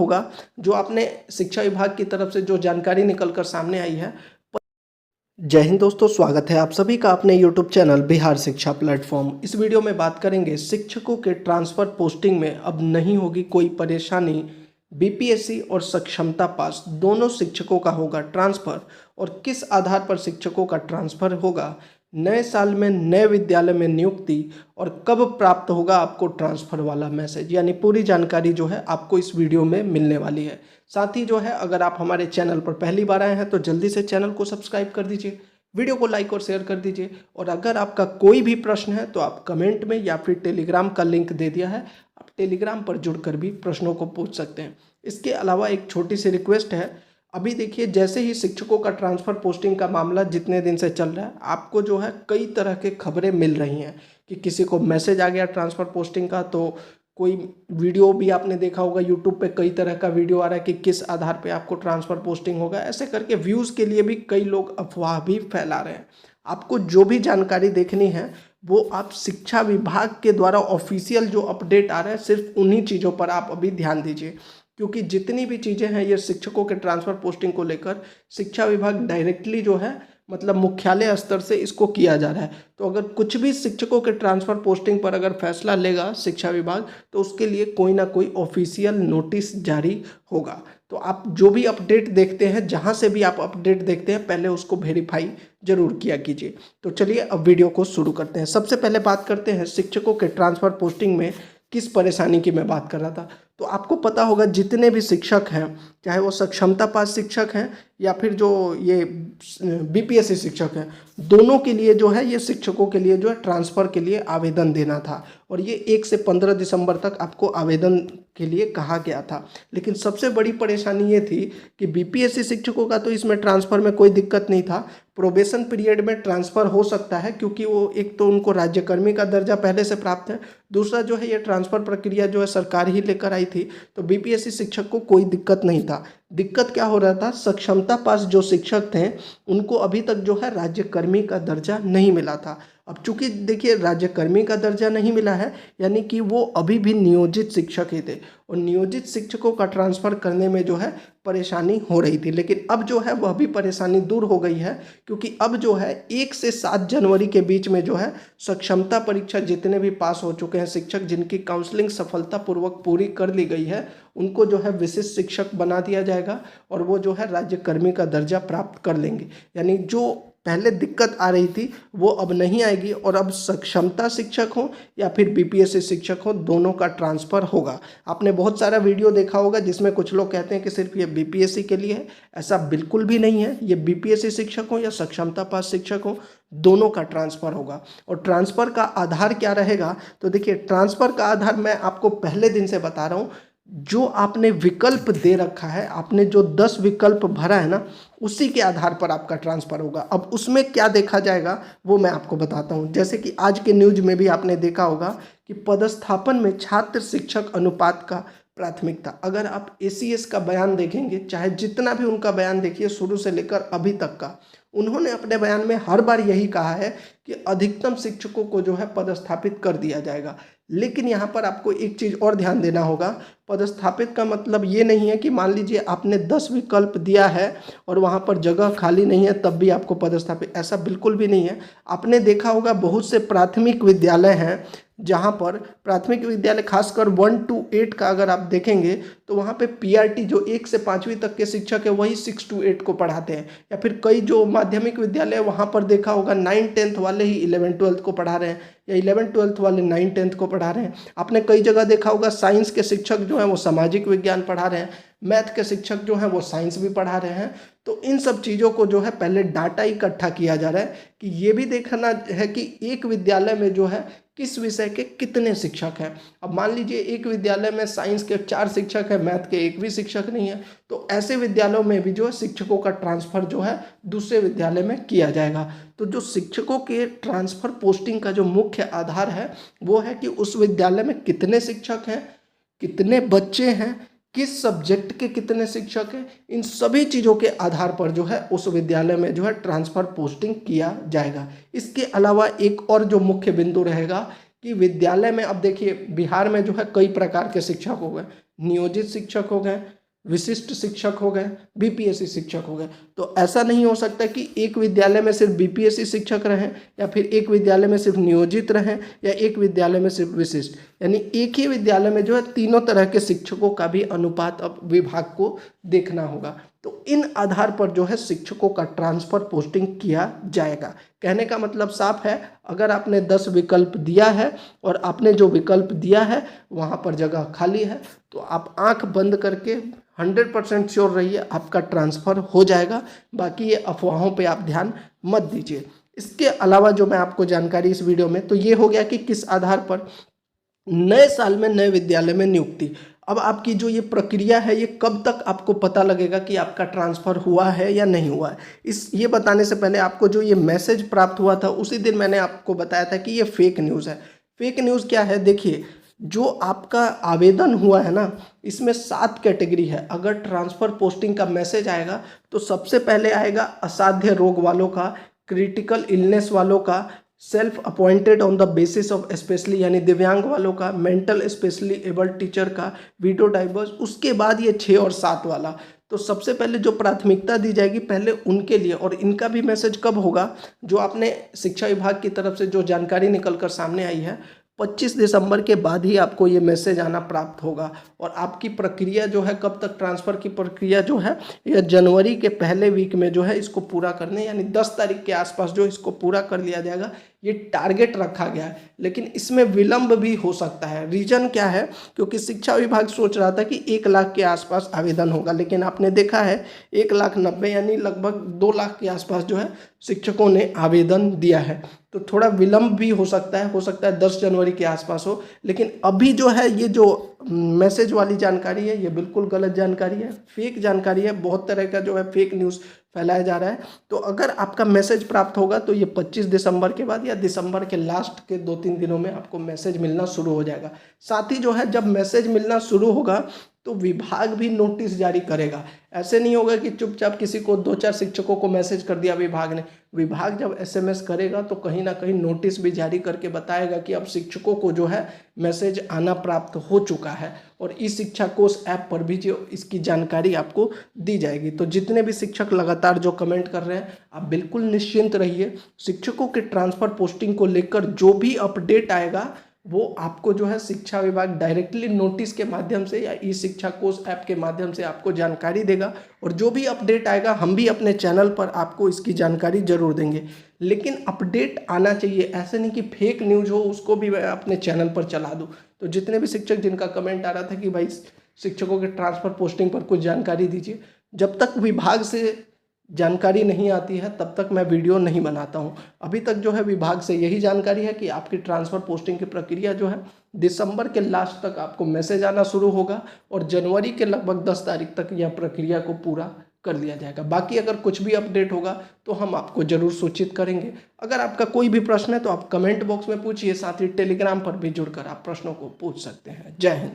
होगा जो आपने शिक्षा विभाग की तरफ से जो जानकारी निकल कर सामने आई है। जय हिंद दोस्तों, स्वागत है आप सभी का अपने YouTube चैनल बिहार शिक्षा प्लेटफॉर्म। इस वीडियो में बात करेंगे शिक्षकों के ट्रांसफ़र पोस्टिंग में अब नहीं होगी कोई परेशानी। बीपीएससी और सक्षमता पास दोनों शिक्षकों का होगा ट्रांसफ़र और किस आधार पर शिक्षकों का ट्रांसफ़र होगा, नए साल में नए विद्यालय में नियुक्ति और कब प्राप्त होगा आपको ट्रांसफ़र वाला मैसेज, यानी पूरी जानकारी जो है आपको इस वीडियो में मिलने वाली है। साथ ही जो है अगर आप हमारे चैनल पर पहली बार आए हैं तो जल्दी से चैनल को सब्सक्राइब कर दीजिए, वीडियो को लाइक और शेयर कर दीजिए। और अगर आपका कोई भी प्रश्न है तो आप कमेंट में या फिर टेलीग्राम का लिंक दे दिया है, आप टेलीग्राम पर जुड़कर भी प्रश्नों को पूछ सकते हैं। इसके अलावा एक छोटी सी रिक्वेस्ट है, अभी देखिए जैसे ही शिक्षकों का ट्रांसफ़र पोस्टिंग का मामला जितने दिन से चल रहा है, आपको जो है कई तरह के खबरें मिल रही हैं कि किसी को मैसेज आ गया ट्रांसफ़र पोस्टिंग का, तो कोई वीडियो भी आपने देखा होगा यूट्यूब पे कई तरह का वीडियो आ रहा है कि किस आधार पे आपको ट्रांसफ़र पोस्टिंग होगा। ऐसे करके व्यूज़ के लिए भी कई लोग अफवाह भी फैला रहे हैं। आपको जो भी जानकारी देखनी है वो आप शिक्षा विभाग के द्वारा ऑफिशियल जो अपडेट आ रहा है सिर्फ उन्हीं चीज़ों पर आप अभी ध्यान दीजिए, क्योंकि जितनी भी चीज़ें हैं ये शिक्षकों के ट्रांसफ़र पोस्टिंग को लेकर शिक्षा विभाग डायरेक्टली जो है मतलब मुख्यालय स्तर से इसको किया जा रहा है। तो अगर कुछ भी शिक्षकों के ट्रांसफ़र पोस्टिंग पर अगर फैसला लेगा शिक्षा विभाग तो उसके लिए कोई ना कोई ऑफिशियल नोटिस जारी होगा। तो आप जो भी अपडेट देखते हैं, जहां से भी आप अपडेट देखते हैं, पहले उसको वेरीफाई जरूर किया कीजिए। तो चलिए अब वीडियो को शुरू करते हैं। सबसे पहले बात करते हैं शिक्षकों के ट्रांसफ़र पोस्टिंग में किस परेशानी की मैं बात कर रहा था। तो आपको पता होगा जितने भी शिक्षक हैं, चाहे वो सक्षमता पास शिक्षक हैं या फिर जो ये बीपीएससी शिक्षक हैं, दोनों के लिए जो है ये शिक्षकों के लिए जो है ट्रांसफ़र के लिए आवेदन देना था और ये 1 से 15 दिसंबर तक आपको आवेदन के लिए कहा गया था। लेकिन सबसे बड़ी परेशानी ये थी कि बीपीएससी शिक्षकों का तो इसमें ट्रांसफ़र में कोई दिक्कत नहीं था, प्रोबेशन पीरियड में ट्रांसफ़र हो सकता है क्योंकि वो एक तो उनको राज्यकर्मी का दर्जा पहले से प्राप्त है, दूसरा जो है ये ट्रांसफ़र प्रक्रिया जो है सरकार ही लेकर आई थी, तो बीपीएससी शिक्षक को कोई दिक्कत नहीं था। दिक्कत क्या हो रहा था, सक्षमता पास जो शिक्षक थे उनको अभी तक जो है राज्यकर्मी का दर्जा नहीं मिला था। अब चूंकि देखिए राज्यकर्मी का दर्जा नहीं मिला है यानी कि वो अभी भी नियोजित शिक्षक ही थे और नियोजित शिक्षकों का ट्रांसफ़र करने में जो है परेशानी हो रही थी। लेकिन अब जो है वह भी परेशानी दूर हो गई है, क्योंकि अब जो है 1 से 7 जनवरी के बीच में जो है सक्षमता परीक्षा जितने भी पास हो चुके हैं शिक्षक, जिनकी काउंसलिंग सफलतापूर्वक पूरी कर ली गई है, उनको जो है विशिष्ट शिक्षक बना दिया जाएगा और वो जो है राज्यकर्मी का दर्जा प्राप्त कर लेंगे। यानी जो पहले दिक्कत आ रही थी वो अब नहीं आएगी और अब सक्षमता शिक्षक हो या फिर बीपीएससी शिक्षक हो, दोनों का ट्रांसफ़र होगा। आपने बहुत सारा वीडियो देखा होगा जिसमें कुछ लोग कहते हैं कि सिर्फ ये बीपीएससी के लिए है, ऐसा बिल्कुल भी नहीं है। ये बीपीएससी शिक्षक हो या सक्षमता पास शिक्षक हो, दोनों का ट्रांसफ़र होगा। और ट्रांसफ़र का आधार क्या रहेगा, तो देखिए ट्रांसफ़र का आधार मैं आपको पहले दिन से बता रहा हूँ, जो आपने विकल्प दे रखा है, आपने जो 10 विकल्प भरा है ना, उसी के आधार पर आपका ट्रांसफ़र होगा। अब उसमें क्या देखा जाएगा वो मैं आपको बताता हूँ। जैसे कि आज के न्यूज़ में भी आपने देखा होगा कि पदस्थापन में छात्र शिक्षक अनुपात का प्राथमिकता, अगर आप एसीएस का बयान देखेंगे, चाहे जितना भी उनका बयान देखिए शुरू से लेकर अभी तक का, उन्होंने अपने बयान में हर बार यही कहा है कि अधिकतम शिक्षकों को जो है पदस्थापित कर दिया जाएगा। लेकिन यहाँ पर आपको एक चीज़ और ध्यान देना होगा, पदस्थापित का मतलब ये नहीं है कि मान लीजिए आपने 10 विकल्प दिया है और वहाँ पर जगह खाली नहीं है तब भी आपको पदस्थापित, ऐसा बिल्कुल भी नहीं है। आपने देखा होगा बहुत से प्राथमिक विद्यालय हैं जहाँ पर प्राथमिक विद्यालय खासकर 1 to 8 का अगर आप देखेंगे तो वहाँ पे पीआरटी जो 1 से 5वीं तक के शिक्षक है वही 6 to 8 को पढ़ाते हैं। या फिर कई जो माध्यमिक विद्यालय है वहाँ पर देखा होगा 9-10 वाले ही 11-12 को पढ़ा रहे हैं या 11-12 वाले 9-10 को पढ़ा रहे हैं। आपने कई जगह देखा होगा साइंस के शिक्षक जो हैं वो सामाजिक विज्ञान पढ़ा रहे हैं, मैथ के शिक्षक जो हैं वो साइंस भी पढ़ा रहे हैं। तो इन सब चीज़ों को जो है पहले डाटा इकट्ठा किया जा रहा है कि ये भी देखना है कि एक विद्यालय में जो है किस विषय के कितने शिक्षक हैं। अब मान लीजिए एक विद्यालय में साइंस के 4 शिक्षक हैं, मैथ के एक भी शिक्षक नहीं है, तो ऐसे विद्यालयों में भी जो है शिक्षकों का ट्रांसफ़र जो है दूसरे विद्यालय में किया जाएगा। तो जो शिक्षकों के ट्रांसफ़र पोस्टिंग का जो मुख्य आधार है वो है कि उस विद्यालय में कितने शिक्षक हैं, कितने बच्चे हैं, किस सब्जेक्ट के कितने शिक्षक हैं, इन सभी चीज़ों के आधार पर जो है उस विद्यालय में जो है ट्रांसफ़र पोस्टिंग किया जाएगा। इसके अलावा एक और जो मुख्य बिंदु रहेगा कि विद्यालय में, अब देखिए बिहार में जो है कई प्रकार के शिक्षक हो गए, नियोजित शिक्षक हो गए, विशिष्ट शिक्षक हो गए, बीपीएससी शिक्षक हो गए। तो ऐसा नहीं हो सकता कि एक विद्यालय में सिर्फ बीपीएससी शिक्षक रहें या फिर एक विद्यालय में सिर्फ नियोजित रहें या एक विद्यालय में सिर्फ विशिष्ट, यानी एक ही विद्यालय में जो है तीनों तरह के शिक्षकों का भी अनुपात अब विभाग को देखना होगा। तो इन आधार पर जो है शिक्षकों का ट्रांसफर पोस्टिंग किया जाएगा। कहने का मतलब साफ है, अगर आपने 10 विकल्प दिया है और आपने जो विकल्प दिया है वहाँ पर जगह खाली है तो आप आंख बंद करके 100% श्योर रहिए आपका ट्रांसफ़र हो जाएगा। बाकी ये अफवाहों पे आप ध्यान मत दीजिए। इसके अलावा जो मैं आपको जानकारी इस वीडियो में, तो ये हो गया कि किस आधार पर नए साल में नए विद्यालय में नियुक्ति। अब आपकी जो ये प्रक्रिया है ये कब तक आपको पता लगेगा कि आपका ट्रांसफ़र हुआ है या नहीं हुआ है। ये बताने से पहले आपको जो ये मैसेज प्राप्त हुआ था उसी दिन मैंने आपको बताया था कि ये फेक न्यूज़ है। फेक न्यूज़ क्या है, देखिए जो आपका आवेदन हुआ है ना, इसमें 7 कैटेगरी है। अगर ट्रांसफ़र पोस्टिंग का मैसेज आएगा तो सबसे पहले आएगा असाध्य रोग वालों का, क्रिटिकल इलनेस वालों का, self appointed on the basis of specially यानी दिव्यांग वालों का, मेंटल स्पेशली एबल्ड टीचर का, विडो डाइवर्स, उसके बाद ये 6 और 7 वाला। तो सबसे पहले जो प्राथमिकता दी जाएगी पहले उनके लिए। और इनका भी मैसेज कब होगा, जो आपने शिक्षा विभाग की तरफ से जो जानकारी निकल कर सामने आई है 25 दिसंबर के बाद ही आपको ये मैसेज आना प्राप्त होगा। और आपकी प्रक्रिया जो है, कब तक ट्रांसफ़र की प्रक्रिया जो है, यह जनवरी के पहले वीक में जो है इसको पूरा करने, यानी 10 तारीख के आसपास जो इसको पूरा कर लिया जाएगा, ये टारगेट रखा गया है। लेकिन इसमें विलंब भी हो सकता है। रीज़न क्या है, क्योंकि शिक्षा विभाग सोच रहा था कि 1 लाख के आसपास आवेदन होगा, लेकिन आपने देखा है 1,90,000 यानी लगभग 2 लाख के आसपास जो है शिक्षकों ने आवेदन दिया है। तो थोड़ा विलंब भी हो सकता है 10 जनवरी के आसपास हो। लेकिन अभी जो है ये जो मैसेज वाली जानकारी है ये बिल्कुल गलत जानकारी है, फेक जानकारी है। बहुत तरह का जो है फेक न्यूज़ फैलाया जा रहा है। तो अगर आपका मैसेज प्राप्त होगा तो ये 25 दिसंबर के बाद या दिसंबर के लास्ट के 2-3 दिनों में आपको मैसेज मिलना शुरू हो जाएगा। साथ ही जो है जब मैसेज मिलना शुरू होगा तो विभाग भी नोटिस जारी करेगा। ऐसे नहीं होगा कि चुपचाप किसी को 2-4 शिक्षकों को मैसेज कर दिया विभाग ने। विभाग जब एसएमएस करेगा तो कहीं ना कहीं नोटिस भी जारी करके बताएगा कि अब शिक्षकों को जो है मैसेज आना प्राप्त हो चुका है। और ई शिक्षा कोश ऐप पर भी जो इसकी जानकारी आपको दी जाएगी। तो जितने भी शिक्षक लगातार जो कमेंट कर रहे हैं, आप बिल्कुल निश्चिंत रहिए। शिक्षकों के ट्रांसफ़र पोस्टिंग को लेकर जो भी अपडेट आएगा वो आपको जो है शिक्षा विभाग डायरेक्टली नोटिस के माध्यम से या ई शिक्षा कोश ऐप के माध्यम से आपको जानकारी देगा। और जो भी अपडेट आएगा हम भी अपने चैनल पर आपको इसकी जानकारी जरूर देंगे। लेकिन अपडेट आना चाहिए, ऐसे नहीं कि फेक न्यूज़ हो उसको भी मैं अपने चैनल पर चला दूँ। तो जितने भी शिक्षक जिनका कमेंट आ रहा था कि भाई शिक्षकों के ट्रांसफ़र पोस्टिंग पर कुछ जानकारी दीजिए, जब तक विभाग से जानकारी नहीं आती है तब तक मैं वीडियो नहीं बनाता हूं। अभी तक जो है विभाग से यही जानकारी है कि आपकी ट्रांसफ़र पोस्टिंग की प्रक्रिया जो है दिसंबर के लास्ट तक आपको मैसेज आना शुरू होगा और जनवरी के लगभग 10 तारीख तक यह प्रक्रिया को पूरा कर लिया जाएगा। बाकी अगर कुछ भी अपडेट होगा तो हम आपको ज़रूर सूचित करेंगे। अगर आपका कोई भी प्रश्न है तो आप कमेंट बॉक्स में पूछिए, साथ ही टेलीग्राम पर भी जुड़कर आप प्रश्नों को पूछ सकते हैं। जय हिंद।